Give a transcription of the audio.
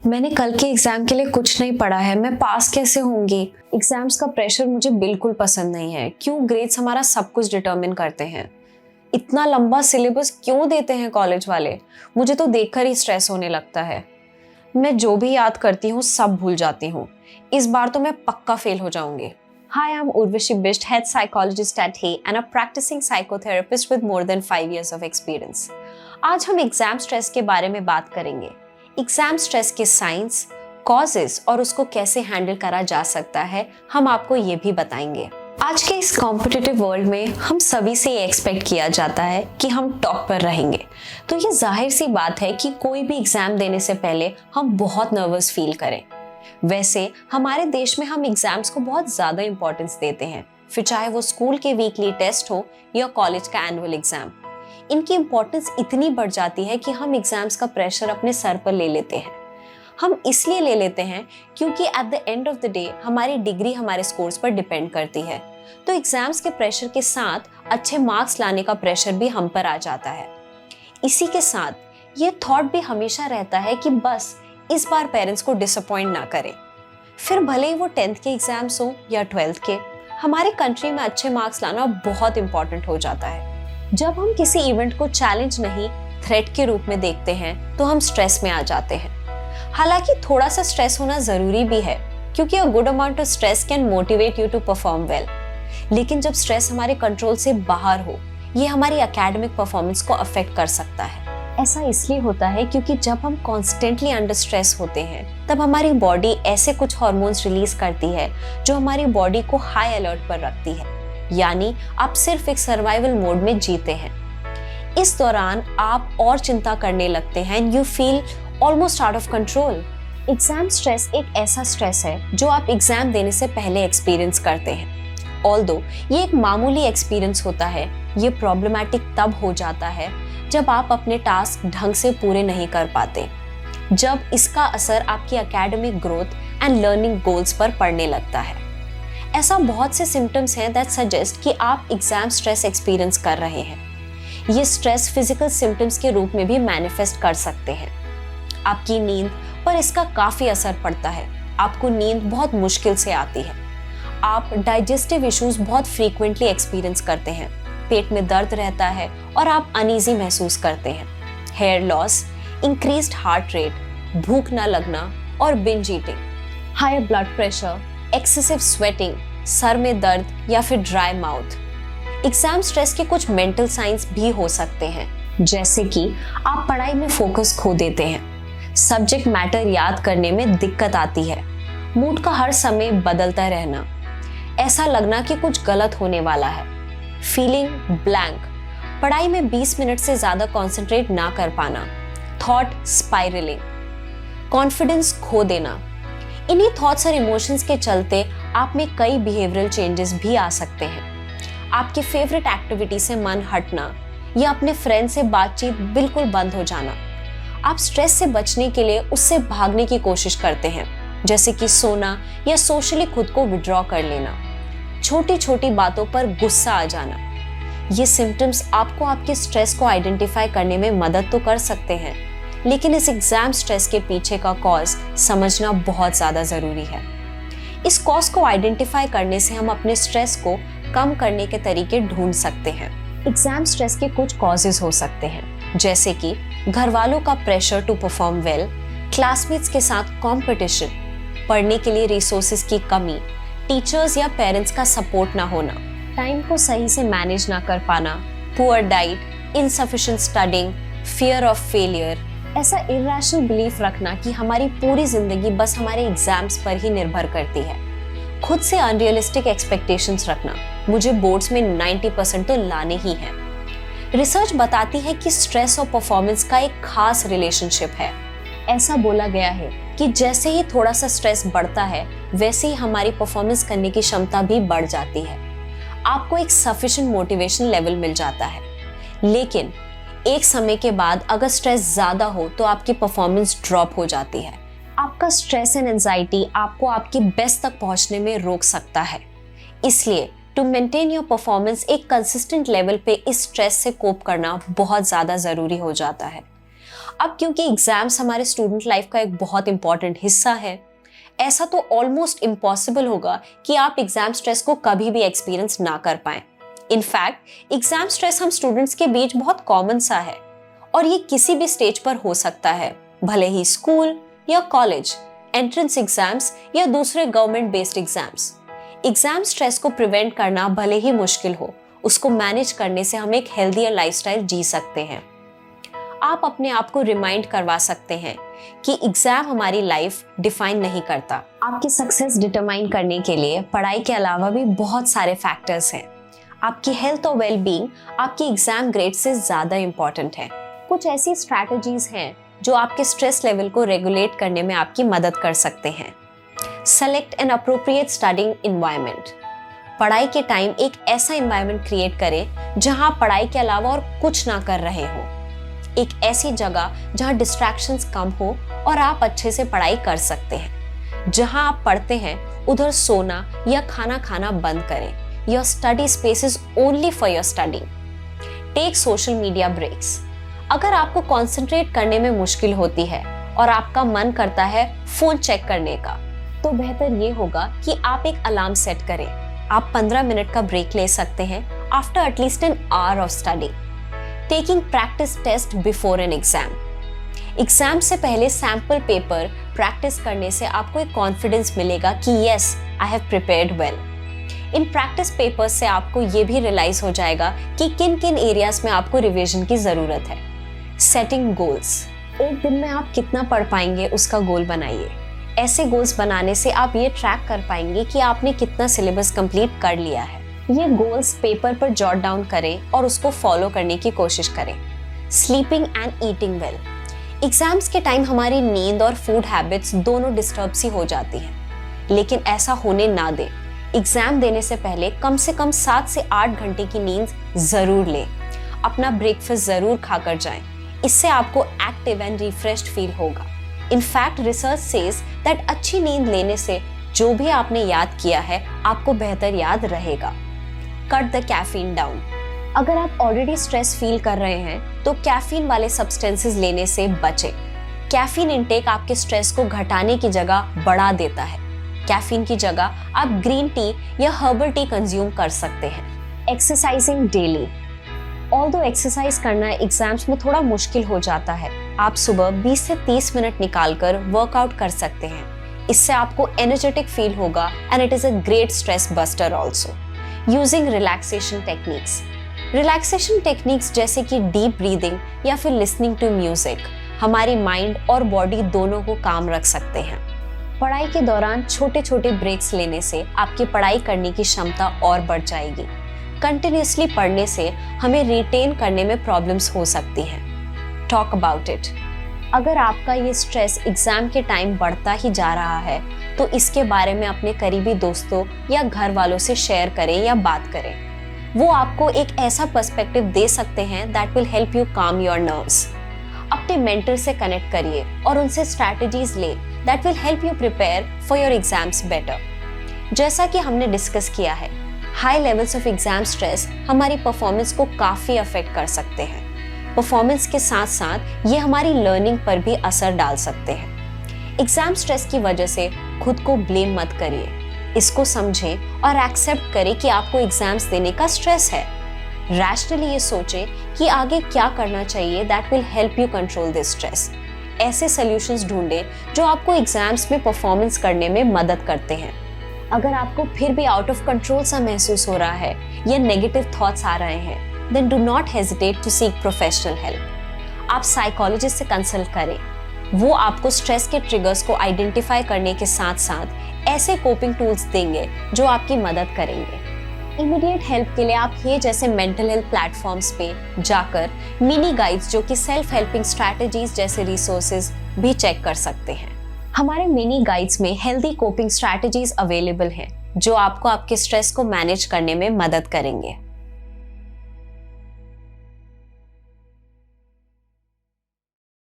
मैंने कल के एग्जाम के लिए कुछ नहीं पढ़ा है, मैं पास कैसे होंगी। एग्जाम्स का प्रेशर मुझे बिल्कुल पसंद नहीं है। क्यों ग्रेड्स हमारा सब कुछ डिटरमिन करते हैं? इतना लंबा सिलेबस क्यों देते हैं कॉलेज वाले? मुझे तो देखकर ही स्ट्रेस होने लगता है। मैं जो भी याद करती हूँ सब भूल जाती हूँ। इस बार तो मैं पक्का फेल हो जाऊंगी। Hi, I'm Urvashi Bisht, head psychologist at Hay and a practicing psychotherapist with more than 5 years of experience. आज हम एग्जाम स्ट्रेस के बारे में बात करेंगे। एग्जाम स्ट्रेस के साइंस, कॉजेस और उसको कैसे हैंडल करा जा सकता है, हम आपको ये भी बताएंगे। आज के इस कॉम्पिटिटिव वर्ल्ड में हम सभी से ये एक्सपेक्ट किया जाता है कि हम टॉप पर रहेंगे। तो ये जाहिर सी बात है कि कोई भी एग्जाम देने से पहले हम बहुत नर्वस फील करें। वैसे हमारे देश में हम एग्जाम्स को बहुत ज़्यादा इंपॉर्टेंस देते हैं, फिर चाहे वो स्कूल के वीकली टेस्ट हो या कॉलेज का एनुअल एग्जाम। इनकी इंपॉर्टेंस इतनी बढ़ जाती है कि हम एग्जाम्स का प्रेशर अपने सर पर ले लेते हैं। हम इसलिए ले लेते हैं क्योंकि at the end of the day हमारी डिग्री हमारे स्कोर्स पर डिपेंड करती है। तो एग्जाम्स के प्रेशर के साथ अच्छे मार्क्स लाने का प्रेशर भी हम पर आ जाता है। इसी के साथ ये थॉट भी हमेशा रहता है कि बस इस बार पेरेंट्स को डिसअपॉइंट ना करें। फिर भले ही वो 10th के एग्जाम्स हो या 12th के, हमारे कंट्री में अच्छे मार्क्स लाना बहुत इंपॉर्टेंट हो जाता है। जब हम किसी इवेंट को चैलेंज नहीं, थ्रेट के रूप में देखते हैं तो हम स्ट्रेस में आ जाते हैं। हालांकि थोड़ा सा स्ट्रेस होना जरूरी भी है, क्योंकि a good amount of stress can motivate you to perform well. लेकिन जब स्ट्रेस हमारे कंट्रोल से बाहर हो, ये हमारी एकेडमिक परफॉर्मेंस को अफेक्ट कर सकता है। ऐसा इसलिए होता है क्योंकि जब हम कॉन्स्टेंटली अंडर स्ट्रेस होते हैं तब हमारी बॉडी ऐसे कुछ हार्मोन्स रिलीज करती है जो हमारी बॉडी को हाई अलर्ट पर रखती है, यानी आप सिर्फ एक सर्वाइवल मोड में जीते हैं। इस दौरान आप और चिंता करने लगते हैं and you feel almost out of control. Exam stress एक ऐसा स्ट्रेस है जो आप एग्जाम देने से पहले एक्सपीरियंस करते हैं। ऑल्दो ये एक मामूली एक्सपीरियंस होता है, ये प्रॉब्लमैटिक तब हो जाता है जब आप अपने टास्क ढंग से पूरे नहीं कर पाते, जब इसका असर आपकी academic growth and learning goals पर पड़ने लगता है। ऐसा बहुत से सिम्टम्स हैं दैट सजेस्ट कि आप एग्जाम स्ट्रेस एक्सपीरियंस कर रहे हैं। ये स्ट्रेस फिजिकल सिम्टम्स के रूप में भी मैनिफेस्ट कर सकते हैं। आपकी नींद पर इसका काफी असर पड़ता है। आपको नींद बहुत मुश्किल से आती है। आप डाइजेस्टिव इश्यूज बहुत फ्रीक्वेंटली एक्सपीरियंस करते हैं। पेट में दर्द रहता है और आप अनईजी महसूस करते हैं। Hair loss, increased heart rate, भूख न लगना और binge eating, high blood pressure, excessive sweating, सर में दर्द या फिर ड्राई माउथ। एग्जाम स्ट्रेस के कुछ मेंटल साइंस भी हो सकते हैं, जैसे कि आप पढ़ाई में फोकस खो देते हैं, सब्जेक्ट मैटर याद करने में दिक्कत आती है, मूड का हर समय बदलता रहना, ऐसा लगना कि कुछ गलत होने वाला है, फीलिंग ब्लैंक, पढ़ाई में 20 मिनट से ज्यादा कंसंट्रेट ना कर पाना, थॉट स्पाइरलिंग, कॉन्फिडेंस खो देना। इन्हीं थॉट्स और इमोशंस के चलते आप में कई बिहेवियरल चेंजेस भी आ सकते हैं। आपके फेवरेट एक्टिविटी से मन हटना या अपने फ्रेंड से बातचीत बिल्कुल बंद हो जाना। आप स्ट्रेस से बचने के लिए उससे भागने की कोशिश करते हैं, जैसे कि सोना या सोशली खुद को विड्रॉ कर लेना, छोटी छोटी बातों पर गुस्सा आ जाना। ये सिम्टम्स आपको आपके स्ट्रेस को आइडेंटिफाई करने में मदद तो कर सकते हैं, लेकिन इस एग्जाम स्ट्रेस के पीछे का कॉज समझना बहुत ज़्यादा ज़रूरी है। इस कॉज को आइडेंटिफाई करने से हम अपने स्ट्रेस को कम करने के तरीके ढूंढ सकते हैं। एग्जाम स्ट्रेस के कुछ कॉजेज हो सकते हैं, जैसे कि घर वालों का pressure to perform well, classmates के साथ कॉम्पिटिशन, पढ़ने के लिए रिसोर्सेज की कमी, टीचर्स या पेरेंट्स का सपोर्ट ना होना, टाइम को सही से मैनेज ना कर पाना, poor diet, insufficient studying, fear of failure, ऐसा इरैशनल बिलीफ रखना कि हमारी पूरी जिंदगी बस हमारे एग्जाम्स पर ही निर्भर करती है, खुद से अनरियलिस्टिक एक्सपेक्टेशंस रखना, मुझे बोर्ड्स में 90% तो लाने ही हैं। रिसर्च बताती है कि स्ट्रेस और परफॉर्मेंस का एक खास रिलेशनशिप है। ऐसा बोला गया है कि जैसे ही थोड़ा सा स्ट्रेस बढ़ता है, वैसे ही हमारी परफॉर्मेंस करने की क्षमता भी बढ़ जाती है। आपको एक सफिशिएंट मोटिवेशन लेवल मिल जाता है, लेकिन एक समय के बाद अगर स्ट्रेस ज्यादा हो तो आपकी परफॉर्मेंस ड्रॉप हो जाती है। आपका स्ट्रेस एंड एंजाइटी आपको आपके बेस्ट तक पहुंचने में रोक सकता है। इसलिए टू मेंटेन योर परफॉर्मेंस एक कंसिस्टेंट लेवल पे इस स्ट्रेस से कोप करना बहुत ज्यादा जरूरी हो जाता है। अब क्योंकि एग्जाम्स हमारे स्टूडेंट लाइफ का एक बहुत इंपॉर्टेंट हिस्सा है, ऐसा तो ऑलमोस्ट इम्पॉसिबल होगा कि आप एग्जाम स्ट्रेस को कभी भी एक्सपीरियंस ना कर पाएं। इनफैक्ट एग्जाम स्ट्रेस हम स्टूडेंट्स के बीच बहुत कॉमन सा है और ये किसी भी स्टेज पर हो सकता है, भले ही स्कूल या कॉलेज, एंट्रेंस एग्जाम्स या दूसरे government based exams. Exam stress को प्रिवेंट करना भले ही मुश्किल हो, उसको मैनेज करने से हम एक हेल्दियर लाइफस्टाइल जी सकते हैं। आप अपने आप को रिमाइंड करवा सकते हैं कि एग्जाम हमारी लाइफ डिफाइन नहीं करता। आपकी सक्सेस डिटरमाइन करने के लिए पढ़ाई के अलावा भी बहुत सारे फैक्टर्स हैं। आपकी हेल्थ और वेलबींग आपकी एग्जाम ग्रेड से ज्यादा इंपॉर्टेंट है। कुछ ऐसी स्ट्रैटेजीज हैं जो आपके स्ट्रेस लेवल को रेगुलेट करने में आपकी मदद कर सकते हैं। Select an appropriate studying environment. पढ़ाई के टाइम एक ऐसा एनवायरनमेंट क्रिएट करें जहां आप पढ़ाई के अलावा और कुछ ना कर रहे हो। एक ऐसी जगह जहां डिस्ट्रैक्शंस कम हो और आप अच्छे से पढ़ाई कर सकते हैं। जहां आप पढ़ते हैं उधर सोना या खाना खाना बंद करें। Your study space is only for your study. Take social media breaks. अगर आपको कॉन्सेंट्रेट करने में मुश्किल होती है और आपका मन करता है फोन चेक करने का, तो बेहतर ये होगा कि आप एक अलार्म सेट करें। आप 15 मिनट का ब्रेक ले सकते हैं after at least an hour of study. Taking practice test before an exam. Exam से पहले सैंपल पेपर प्रैक्टिस करने से आपको एक कॉन्फिडेंस मिलेगा कि yes, I have prepared well. In practice papers से आपको ये भी रियलाइज हो जाएगा कि किन किन एरियाज में आपको रिवीजन की जरूरत है। Setting goals. एक दिन में आप कितना पढ़ पाएंगे उसका गोल बनाइए। ऐसे गोल्स बनाने से आप ये ट्रैक कर पाएंगे कि आपने कितना सिलेबस कंप्लीट कर लिया है। ये गोल्स पेपर पर जॉट डाउन करें और उसको फॉलो करने की कोशिश करें। Sleeping and eating well. Exams के टाइम हमारी नींद और फूड हैबिट्स दोनों डिस्टर्ब सी हो जाती हैं, लेकिन ऐसा होने ना दें। एग्जाम देने से पहले कम से कम 7 से 8 घंटे की नींद जरूर लें। अपना ब्रेकफास्ट जरूर खाकर जाएं। इससे आपको एक्टिव एंड रिफ्रेश्ड फील होगा। इनफैक्ट रिसर्च सेज दैट अच्छी नींद लेने से जो भी आपने याद किया है आपको बेहतर याद रहेगा। Cut the caffeine down. अगर आप ऑलरेडी स्ट्रेस फील कर रहे हैं तो कैफीन वाले सब्सटेंसेस लेने से बचें। कैफीन इंटेक आपके स्ट्रेस को घटाने की जगह बढ़ा देता है। कैफीन की जगह आप ग्रीन टी या हर्बल टी कंज्यूम कर सकते हैं। Exercising daily. ऑल्दो एक्सरसाइज करना एग्जाम्स में थोड़ा मुश्किल हो जाता है, आप सुबह 20 से 30 मिनट निकालकर वर्कआउट कर सकते हैं। इससे आपको एनर्जेटिक फील होगा and it is a great stress buster also. Using relaxation techniques. Relaxation techniques जैसे कि डीप ब्रीदिंग या फिर लिसनिंग टू म्यूजिक हमारी माइंड और बॉडी दोनों को काम रख सकते हैं। पढ़ाई के दौरान छोटे छोटे ब्रेक्स लेने से आपकी पढ़ाई करने की क्षमता और बढ़ जाएगी। कंटिन्यूसली पढ़ने से हमें रिटेन करने में प्रॉब्लम्स हो सकती हैं। Talk about it. अगर आपका ये स्ट्रेस एग्जाम के टाइम बढ़ता ही जा रहा है तो इसके बारे में अपने करीबी दोस्तों या घर वालों से शेयर करें या बात करें। वो आपको एक ऐसा पर्सपेक्टिव दे सकते हैं दैट विल हेल्प यू काम योर नर्व्स। अपने मेंटर से कनेक्ट करिए और उनसे स्ट्रैटेजीज ले that will help you prepare for your exams better. जैसा कि हमने डिस्कस किया है, high levels of exam stress हमारी परफॉर्मेंस को काफी अफेक्ट कर सकते हैं। परफॉर्मेंस के साथ साथ ये हमारी लर्निंग पर भी असर डाल सकते हैं। एग्जाम स्ट्रेस की वजह से खुद को ब्लेम मत करिए, इसको समझें और एक्सेप्ट करें कि आपको एग्जाम्स देने का स्ट्रेस है। रैशनली ये सोचें कि आगे क्या करना चाहिए that will help you control this stress. ऐसे सॉल्यूशंस ढूंढें जो आपको एग्जाम्स में परफॉर्मेंस करने में मदद करते हैं। अगर आपको फिर भी आउट ऑफ कंट्रोल सा महसूस हो रहा है या नेगेटिव थॉट्स आ रहे हैं, then do not hesitate to seek professional help. आप साइकोलॉजिस्ट से कंसल्ट करें। वो आपको स्ट्रेस के ट्रिगर्स को आइडेंटिफाई करने के साथ साथ ऐसे कोपिंग टूल्स देंगे जो आपकी मदद करेंगे। इमीडिएट हेल्प के लिए आप ये जैसे मेंटल हेल्थ प्लेटफॉर्म्स पे जाकर मिनी गाइड्स जो कि सेल्फ हेल्पिंग स्ट्रैटेजीज जैसे रिसोर्सेज भी चेक कर सकते हैं। हमारे मिनी गाइड्स में हेल्दी कोपिंग स्ट्रैटेजीज अवेलेबल हैं जो आपको आपके स्ट्रेस को मैनेज करने में मदद करेंगे।